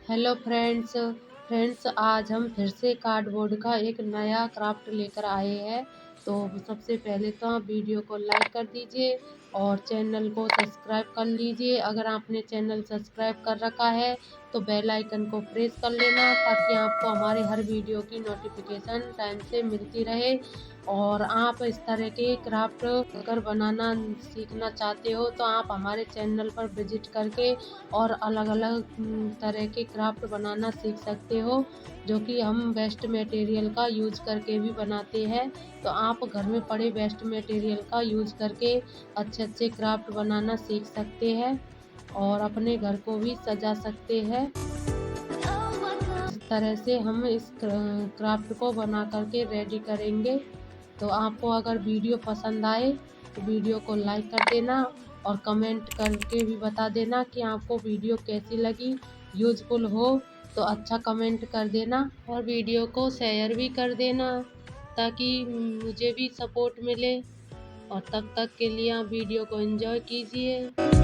Hello friends आज हम फिर से कार्डबोर्ड का एक नया क्राफ्ट लेकर आए हैं। तो सबसे पहले तो आप वीडियो को लाइक कर दीजिए और चैनल को सब्सक्राइब कर लीजिए। अगर आपने चैनल सब्सक्राइब कर रखा है तो बेल आइकन को प्रेस कर लेना ताकि आपको हमारे हर वीडियो की नोटिफिकेशन टाइम से मिलती रहे। और आप इस तरह के क्राफ्ट अगर बनाना सीखना चाहते हो तो आप हमारे चैनल पर विजिट करके और अलग अलग तरह के क्राफ्ट बनाना सीख सकते हो, जो कि हम वेस्ट मटेरियल का यूज करके भी बनाते हैं। तो आप घर में पड़े वेस्ट मटेरियल का यूज करके अच्छे अच्छे क्राफ्ट बनाना सीख सकते हैं और अपने घर को भी सजा सकते हैं। इस तरह से हम इस क्राफ्ट को बना करके रेडी करेंगे। तो आपको अगर वीडियो पसंद आए तो वीडियो को लाइक कर देना और कमेंट करके भी बता देना कि आपको वीडियो कैसी लगी। यूज़फुल हो तो अच्छा कमेंट कर देना और वीडियो को शेयर भी कर देना ताकि मुझे भी सपोर्ट मिले। और तब तक के लिए आप वीडियो को एंजॉय कीजिए।